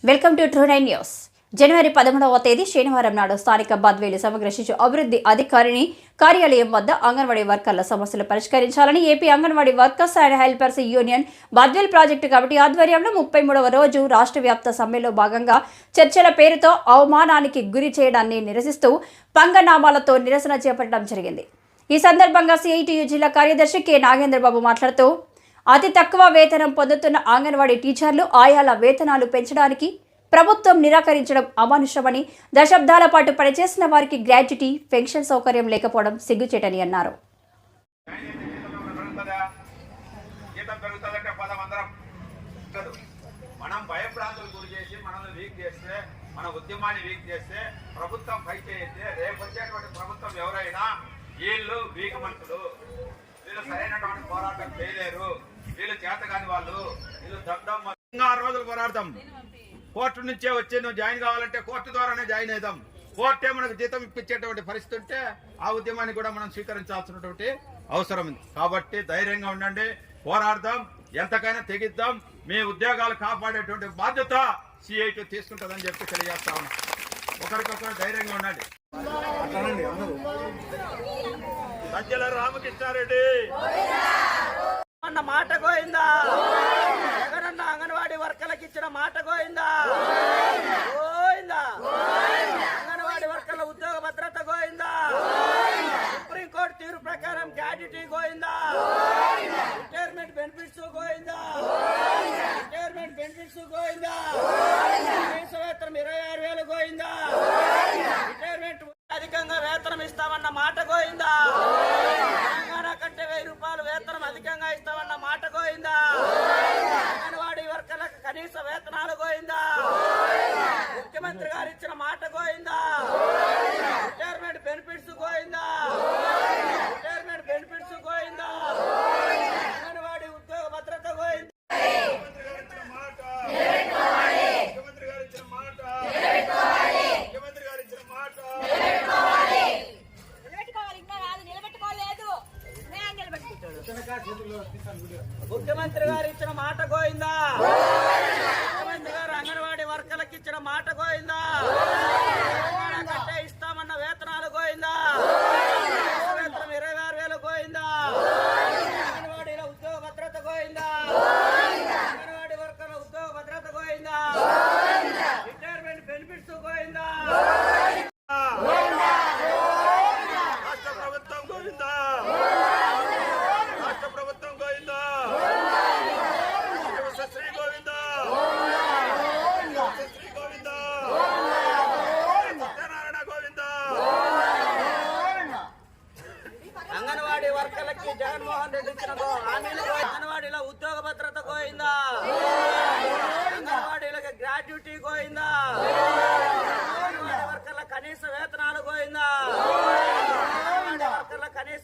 Welcome to true 9 news. జనవరి 13వ తేదీ శనివారం నాడు స్థానిక బద్వేలు సమగ్ర శిశు అభివృద్ధి అధికారిని కార్యాలయం వద్ద అంగన్వాడీ వర్కర్ల సమస్యలు పరిష్కరించాలని AP anganwadi workers and helpers union Badvel project committee ఆధ్వర్యంలో 33వ రోజు రాష్ట్ర వ్యాప్త సమ్మెలో భాగంగా చర్చల పేరుతో అవమానానికి గురి చేయడాన్ని నిరసిస్తూ పంగనామాలతో నిరసన చేపట్టడం జరిగింది. ఈ సందర్భంగా సిఐటియు జిల్లా కార్యదర్శి కె నాగేంద్రబాబు మాట్లాడుతూ అతి తక్కువ వేతనం పొందుతున్న అంగన్వాడీ టీచర్లు ఆయాల వేతనాలు పెంచడానికి ప్రభుత్వం నిరాకరించడం అమానుషమని, దశాబ్దాల పాటు పనిచేసిన వారికి గ్రాట్యుటీ, పెన్షన్ సౌకర్యం లేకపోవడం సిగ్గుచేటని అన్నారు. పోరాటం చేయలేరు, వీళ్ళు చేతగాని వాళ్ళు, వీళ్ళు దగ్ధం 6 రోజులు పోరాడతాం. కోర్టు నుంచే వచ్చి నువ్వు జాయిన్ కావాలంటే కోర్టు ద్వారానే జాయిన్ అవుదాం. కోర్టే మనకు జీతం ఇప్పించేటువంటి పరిస్థితి ఉంటే ఆ ఉద్యమాన్ని కూడా మనం స్వీకరించాల్సినటువంటి అవసరం ఉంది. కాబట్టి ధైర్యంగా ఉండండి, పోరాడదాం, ఎంతకైనా తెగిద్దాం. మీ ఉద్యోగాలు కాపాడేటువంటి బాధ్యత సిఐటి తీసుకుంటుందని చెప్పి తెలియజేస్తా ఉన్నాం. ఒకరికొకరు ధైర్యంగా ఉండండి. సజ్జల రామకృష్ణారెడ్డి అన్న మాట గోయిందా, జగనన్న అంగన్వాడీ వర్కర్లకు ఇచ్చిన మాట గోయిందా, గోయిందా, అంగన్వాడీ వర్కర్ల ఉద్యోగ భద్రత గోయిందా, సుప్రీంకోర్టు తీర్పు ప్రకారం గ్రాట్యుటీ గోయిందా, రిటైర్మెంట్ బెనిఫిట్స్ గోయిందా, రిటైర్మెంట్ బెనిఫిట్స్ గోయిందా, కనీస వేతనం 26,000 గోయిందా, రిటైర్మెంట్ అధికంగా వేతనం ఇస్తామన్న మాట గోయిందా.